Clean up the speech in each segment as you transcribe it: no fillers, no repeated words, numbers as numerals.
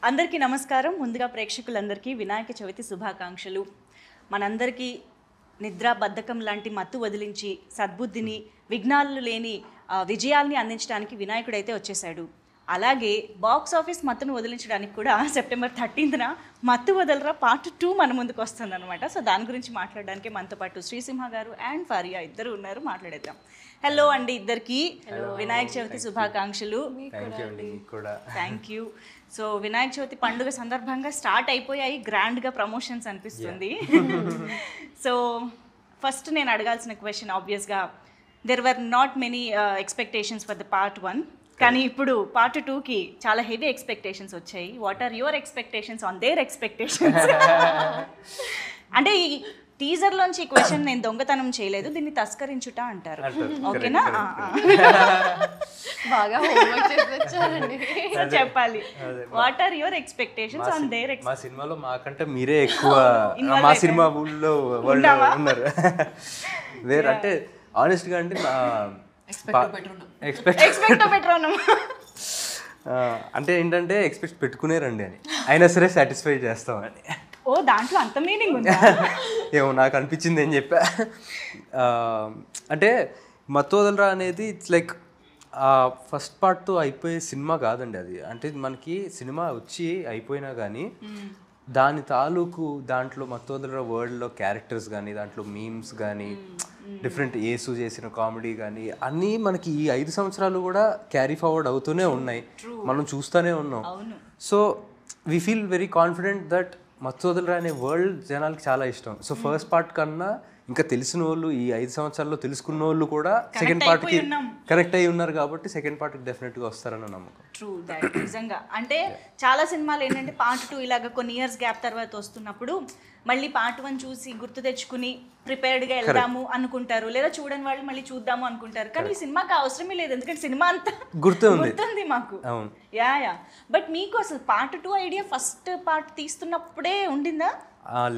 అందరికీ నమస్కారం. ముందుగా ప్రేక్షకులందరికీ వినాయక చవితి శుభాకాంక్షలు. మనందరికీ నిద్ర బద్ధకం లాంటి మత్తు వదిలించి సద్బుద్ధిని, విఘ్నాలు లేని విజయాల్ని అందించడానికి వినాయకుడైతే వచ్చేసాడు. అలాగే బాక్స్ ఆఫీస్ మత్తును వదిలించడానికి కూడా సెప్టెంబర్ 13న మత్తు వదలరా పార్ట్ 2 మన ముందుకు వస్తుందన్నమాట. సో దాని గురించి మాట్లాడడానికి మనతో పాటు శ్రీసింహ గారు అండ్ ఫారియా ఇద్దరు ఉన్నారు. మాట్లాడేద్దాం. హలో అండి ఇద్దరికి. వినాయక చవితి శుభాకాంక్షలు. Thank you. So Vinayaka Chavithi పండుగ సందర్భంగా స్టార్ట్ అయిపోయాయి గ్రాండ్గా ప్రమోషన్స్ అనిపిస్తుంది. సో ఫస్ట్ నేను అడగాల్సిన క్వశ్చన్ ఆబ్వియస్గా there were not many expectations for the part 1, కానీ ఇప్పుడు పార్ట్ 2కి చాలా హెవీ ఎక్స్పెక్టేషన్స్ వచ్చాయి. What are your expectations on their expectations? అంటే ఈ టీజర్లోంచి ఈ క్వశ్చన్ నేను దొంగతనం చేయలేదు, దీన్ని తస్కరించుట అంటారు. ఓకేనా? బాగా చెప్పాలి. What are your expectations on their? మా సినిమాలో మాకంటే మీరే ఎక్కువ మా సినిమా ఊళ్ళో ఉన్నారు. వేరే అంటే ఆనెస్ట్గా అంటే అంటే ఏంటంటే ఎక్స్పెక్ట్ పెట్టుకునేరండి అని, అయినా సరే సాటిస్ఫై చేస్తామని. ఓ, దాంట్లో అంత మీనింగ్ ఉంది. ఏమో నాకు అనిపించింది ఏం చెప్పా. అంటే మత్తోదలరా అనేది ఇట్స్ లైక్ ఫస్ట్ పార్ట్తో అయిపోయే సినిమా కాదండి అది. అంటే మనకి సినిమా వచ్చి అయిపోయినా కానీ దాని తాలూకు దాంట్లో మత్తోదలరా వరల్డ్లో క్యారెక్టర్స్ కానీ, దాంట్లో మీమ్స్ కానీ, డిఫరెంట్ యేసు చేసిన కామెడీ కానీ అన్నీ మనకి ఈ 5 సంవత్సరాలు కూడా క్యారీ ఫార్వర్డ్ అవుతూనే ఉన్నాయి, మనం చూస్తూనే ఉన్నాం. So we feel very confident that Mathuvadalara అనే వరల్డ్ జనాలకి చాలా ఇష్టం. సో ఫస్ట్ పార్ట్ కన్నా ఇంకా తెలిసిన వాళ్ళు, ఈ 5 సంవత్సరాల్లో తెలుసుకున్న వాళ్ళు కూడా సెకండ్ పార్ట్కి కనెక్ట్ అయ్యి ఉన్నారు కాబట్టి సెకండ్ పార్ట్కి డెఫినెట్గా వస్తారని నమ్మకం. ట్రూ, దట్ నిజంగా. అంటే చాలా సినిమాలు ఏంటంటే పార్ట్ 2 ఇలాగ కొన్ని ఇయర్స్ గ్యాప్ తర్వాత వస్తున్నప్పుడు మళ్ళీ పార్ట్ 1 చూసి గుర్తు తెచ్చుకుని ప్రిపేర్డ్గా వెళ్దాము అనుకుంటారు, లేదా చూడని వాళ్ళు మళ్ళీ చూద్దాము అనుకుంటారు. కానీ ఈ సినిమాకి అవసరమే లేదు, ఎందుకంటే సినిమా అంతా గుర్తుంది మాకు. యా. బట్ మీకు అసలు పార్ట్ 2 ఐడియా ఫస్ట్ పార్ట్ తీస్తున్నప్పుడే ఉండిందా?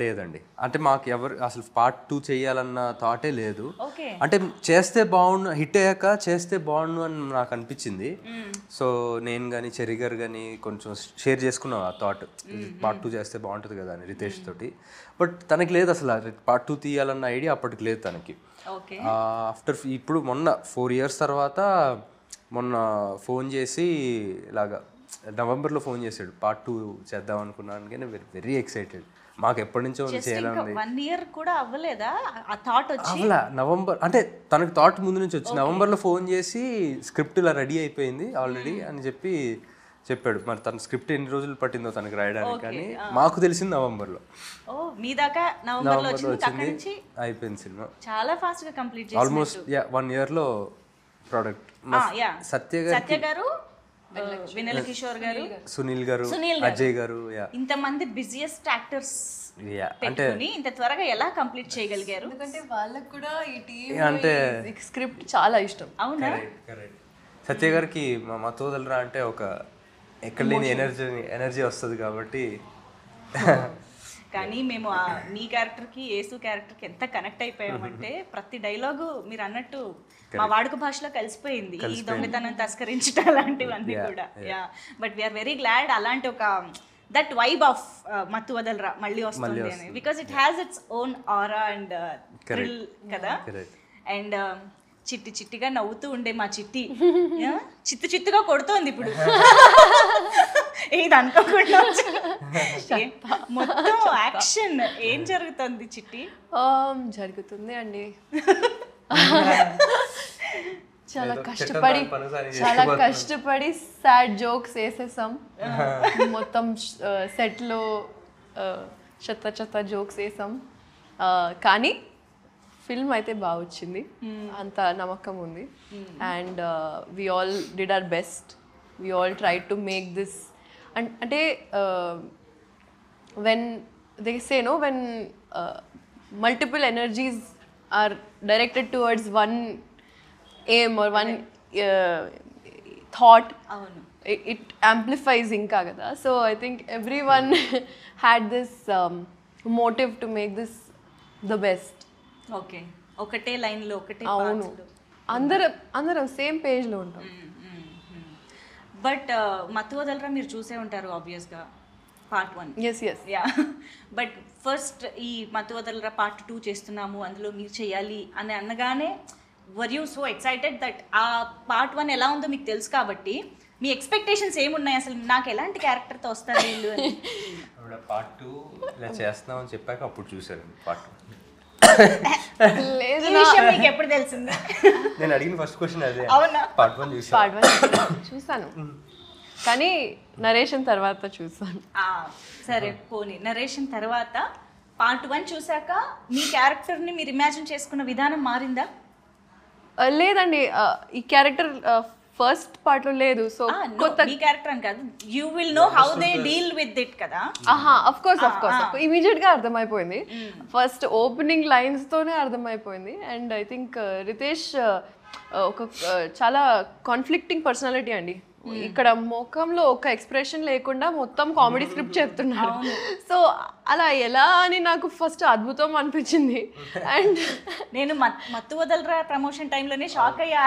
లేదండి, అంటే మాకు ఎవరు అసలు పార్ట్ 2 చేయాలన్న థాటే లేదు. అంటే చేస్తే బాగుండు, హిట్ అయ్యాక చేస్తే బాగుండు అని నాకు అనిపించింది. సో నేను కానీ చెర్రీ గారు కానీ కొంచెం షేర్ చేసుకున్నాం ఆ థాట్, పార్ట్ 2 చేస్తే బాగుంటుంది కదా అని రితేష్ తోటి. బట్ తనకి లేదు అసలు పార్ట్ 2 తీయాలన్న ఐడియా అప్పటికి లేదు తనకి. ఆఫ్టర్ ఇప్పుడు మొన్న 4 years తర్వాత మొన్న ఫోన్ చేసి ఇలాగా నవంబర్లో ఫోన్ చేశాడు, పార్ట్ 2 చేద్దాం అనుకున్నాను కానీ వెరీ ఎక్సైటెడ్. మాకు ఎప్పటి నుంచో చేయాలని. 1 year కూడా అవ్వలేదా ఆ థాట్ వచ్చి? అవ్వలా. నవంబర్ అంటే తనకి థాట్ ముందు నుంచి వచ్చి నవంబర్లో ఫోన్ చేసి స్క్రిప్ట్ ఇలా రెడీ అయిపోయింది ఆల్రెడీ అని చెప్పాడు. మరి తన స్క్రిప్ట్ ఎన్ని రోజులు పట్టిందో తనకి రాయడానికి, కానీ మాకు తెలిసింది నవంబర్లో. మీ దాకా నవంబర్లో వచ్చింది, అయిపోయింది సినిమా. చాలా ఫాస్ట్ గా కంప్లీట్ చేశారు. Almost 1 yearలో product. సత్య గారు, వెన్నెల కిషోర్ గారు, సునీల్ గారు, అజయ్ గారు, ఇంతమంది బిజియెస్ట్ యాక్టర్స్ పెట్టుకుని ఇంత త్వరగా ఎలా కంప్లీట్ చేయగలిగారు? ఎందుకంటే వాళ్ళకు కూడా ఈ టీమ్ అంటే స్క్రిప్ట్ చాలా ఇష్టం. అవునా? సత్య గారికి మా మత్తోదలరా అంటే ఒక ఎక్కడ లేని ఎనర్జీ వస్తుంది కాబట్టి. కానీ మేము నీ క్యారెక్టర్కి, యేసు క్యారెక్టర్కి ఎంత కనెక్ట్ అయిపోయామంటే ప్రతి డైలాగు మీరు అన్నట్టు మా వాడుక భాషలో కలిసిపోయింది. ఈ దొంగతనం తస్కరించడం అలాంటివన్నీ కూడా. బట్ వీఆర్ వెరీ గ్లాడ్ అలాంటి ఒక దట్ వైబ్ ఆఫ్ మత్తు వదలరా మళ్ళీ వస్తుంది అని, because it has its own aura and thrill కదా. అండ్ చిట్టి చిట్టిగా నవ్వుతూ ఉండే మా చిట్టి చిత్తుగా కొడుతోంది ఇప్పుడు. ఇది అనుకోకుండా మొత్తం యాక్షన్ ఏం జరుగుతుంది చిట్టి? జరుగుతుంది అండి, చాలా కష్టపడి సాడ్ జోక్స్ వేసేసాం. మొత్తం సెట్లో చెత్త జోక్స్ వేసాం, కానీ ఫిల్మ్ అయితే బాగా వచ్చింది, అంత నమ్మకం ఉంది. And we all did our best, we all try to make this. అంటే when they say no, when multiple energies are directed towards one aim or one thought, it amplifies inka kada. So I think everyone had this motive to make this the best. Okay, ఒకటే line లో ఒకటే అవును, అందరం same page లో ఉంటాం. But మత్తు వదలరా మీరు చూసే ఉంటారు ఆబ్వియస్గా part 1. Yes yes yeah but first ఈ మత్తు వదలరా పార్ట్ 2 చేస్తున్నాము అందులో మీరు చేయాలి అని అనగానే were you so excited that ఆ పార్ట్ 1 ఎలా ఉందో మీకు తెలుసు కాబట్టి మీ ఎక్స్పెక్టేషన్స్ ఏమున్నాయి అసలు నాకు ఎలాంటి క్యారెక్టర్తో వస్తారు వీళ్ళు అని? పార్ట్ 2 ఇలా చేస్తున్నామని చెప్పాక అప్పుడు చూసారు పార్ట్ 2. లేదు ఈ విషయం మీకు ఎప్పుడు తెలిసింది? నేను అడిగిన ఫస్ట్ క్వశ్చన్ అదే. అవునా? పార్ట్ 1 చూసాను. పార్ట్ 1 చూసాను కానీ నరేషన్ తర్వాత చూసాను. సరే పోనీ నరేషన్ తర్వాత పార్ట్ 1 చూసాక మీ క్యారెక్టర్ని మీరు ఇమాజిన్ చేసుకున్న విధానం మారిందా? లేదండి ఈ క్యారెక్టర్ ఫస్ట్ పార్ట్ లో లేదు. సో కొత్త మీ క్యారెక్టర్ అని కాదు, you will know how they deal with it కదా. అఫ్ కోర్స్ ఇమీడియట్ గా అర్థమైపోయింది. ఫస్ట్ ఓపెనింగ్ లైన్స్ తోనే అర్థమైపోయింది. అండ్ ఐ థింక్ రితేష్ ఒక చాలా కాన్ఫ్లిక్టింగ్ పర్సనాలిటీ అండి. ఇక్కడ ముఖంలో ఒక ఎక్స్ప్రెషన్ లేకుండా మొత్తం కామెడీ స్క్రిప్ట్ చెప్తున్నారు. సో అలా ఎలా అని నాకు ఫస్ట్ అద్భుతం అనిపించింది. అండ్ నేను మత్తు వదలరా ప్రమోషన్ టైంలోనే షాక్ అయ్యా,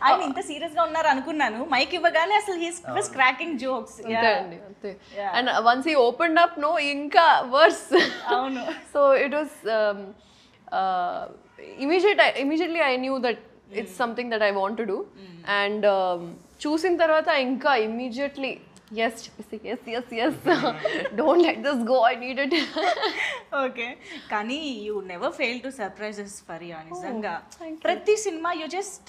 ఆయన ఇంత సీరియస్ గా ఉన్నారు అనుకున్నాను. మైక్ ఇవ్వగానే అసలు హీస్ వాస్ క్రాకింగ్ జోక్స్. అండి అంతే. And once he opened up no ఇంకా వర్స్. అవును. So it was immediately I knew that it's something that I want to do. And చూసిన తర్వాత ఇంకా immediately yes don't let this go, I need it. Okay, కానీ you never fail to surprises Faria. నిజంగా ప్రతి సినిమా you just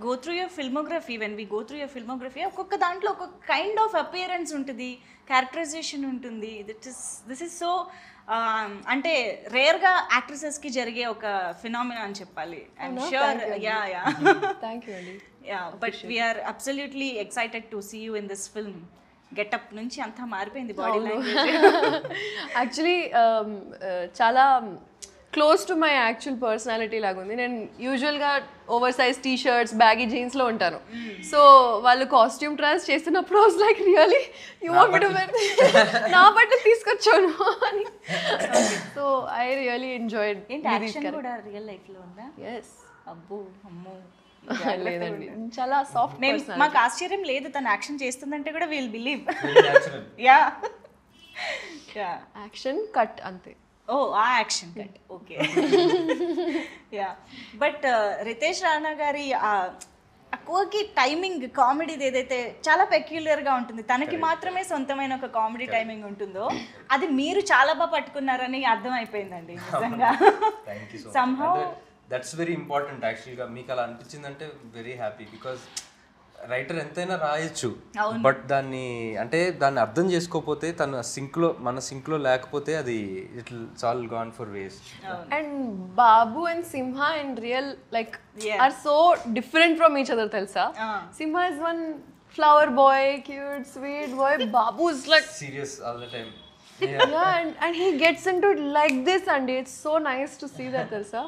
go through your filmography. When we go through your filmography ఒక్కొక్క దాంట్లో ఒక్కొక్క కైండ్ ఆఫ్ అపియరెన్స్ ఉంటుంది, క్యారెక్టరైజేషన్ ఉంటుంది. This is so అంటే రేర్గా యాక్ట్రెసెస్కి జరిగే ఒక ఫినామినా అని చెప్పాలి. I'm sure. Yeah thank you అండి. But we're absolutely excited to see you in this film. Get up నుంచి అంతా మారిపోయింది బాడీ లాంగ్వేజ్. యాక్చువల్లీ చాలా close to my actual personality లాగా ఉంది. నేను యూజువల్గా over size T shirts baggy జీన్స్లో ఉంటాను. సో వాళ్ళు కాస్ట్యూమ్ ట్రయల్స్ చేస్తున్నప్పుడు was like really you want me to wear, నా బట్టలు తీసుకొచ్చాను అని. So I really enjoyed. ఏంటి యాక్షన్ కూడా రియల్ లైఫ్లో ఉందా? ఎస్. అబ్బో అమ్మో. లేదండి, చాలా సాఫ్ట్. మాకు ఆశ్చర్యం లేదు తను యాక్షన్ చేస్తుందంటే కూడా we'll believe. Yeah action cut అంతే. ఓ ఆ action cut, okay. Yeah but Ritesh Rana గారి అక్కువకి టైమింగ్ కామెడీది ఏదైతే చాలా పెక్యులర్గా ఉంటుంది, తనకి మాత్రమే సొంతమైన ఒక కామెడీ టైమింగ్ ఉంటుందో అది మీరు చాలా బాగా పట్టుకున్నారని అర్థమైపోయిందండి నిజంగా. సంహౌ దట్స్ వెరీ ఇంపార్టెంట్ యాక్చువల్గా. మీకు అలా అనిపించిందంటే వెరీ హ్యాపీ. బికాజ్ రైటర్ ఎంతైనా రాయొచ్చు, బట్ దాన్ని అర్థం చేసుకోకపోతే మన సింక్లో లేకపోతే అది it's all gone for waste. And Babu and Simha in real like are so different from each other తెలుసా. Simha is one flower boy, cute sweet boy. Babu is like serious all the time. and he gets into it like this and it's so nice to see that తెలుసా.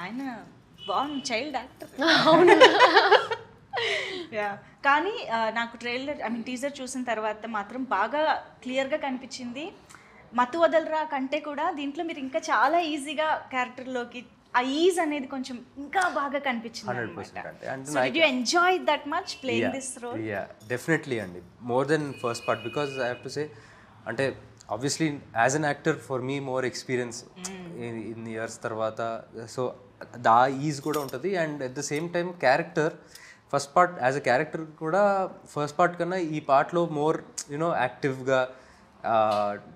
ఆయన బాగుంది child actor. కానీ నాకు trailer teaser చూసిన తర్వాత మాత్రం బాగా క్లియర్గా కనిపించింది. మత్తు వదలరా కంటే కూడా దీంట్లో మీరు ఇంకా చాలా ఈజీగా క్యారెక్టర్లోకి ఆ ఈజ్ అనేది కొంచెం ఇంకా బాగా కనిపించింది. 100%. So did you enjoy that much playing this role? Yeah, definitely అండి. More then first part because I have to say అంటే obviously as an actor for me more experience in years తర్వాత. So that ease కూడా ఉంటుంది. And at the same time character first part as a character కూడా first part కన్నా ఈ పార్ట్లో more you know యాక్టివ్గా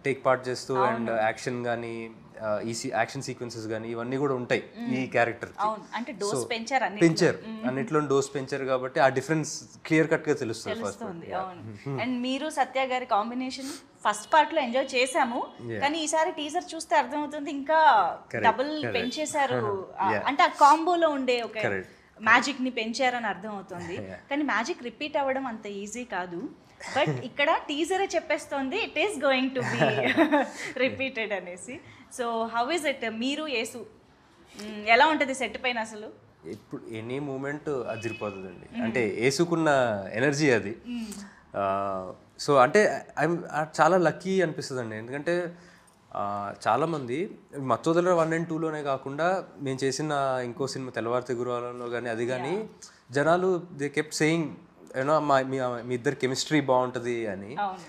take part చేస్తూ అండ్ యాక్షన్ కానీ యాక్షన్ సీక్వెన్సెస్ కానీ ఇవన్నీ కూడా ఉంటాయి ఈ క్యారెక్టర్. పెంచారు అన్నిట్లో డోస్ పెంచారు కాబట్టి ఆ డిఫరెన్స్ క్లియర్ కట్ గా తెలుస్తుంది ఫస్ట్. అండ్ మీరు సత్య గారి కాంబినేషన్ ఫస్ట్ పార్ట్ లో ఎంజాయ్ చేసాము, కానీ ఈసారి టీజర్ చూస్తే అర్థమవుతుంది ఇంకా డబుల్ పెంచేశారు. అంటే ఆ కాంబోలో ఉండే ఒక మ్యాజిక్ ని పెంచారని అర్థం అవుతుంది. కానీ మ్యాజిక్ రిపీట్ అవ్వడం అంత ఈజీ కాదు. బట్ ఇక్కడ టీజరే చెప్పేస్తోంది it is going to be repeated అనేసి. So how is it? మీరు యేసు ఎలా ఉంటుంది సెట్ పైన అసలు? ఇప్పుడు ఎనీ మూమెంట్ అదిరిపోతుందండి. అంటే యేసుకున్న ఎనర్జీ అది. సో అంటే చాలా లక్కీ అనిపిస్తుంది అండి. ఎందుకంటే చాలామంది మత్తోదల 1 and 2లోనే కాకుండా మేము చేసిన ఇంకో సినిమా తెల్లవారితే గురువారంలో కానీ అది కానీ జనాలు దే కెప్ట్ సేయింగ్ యూనో మీ ఇద్దరు కెమిస్ట్రీ బాగుంటుంది అని. అవును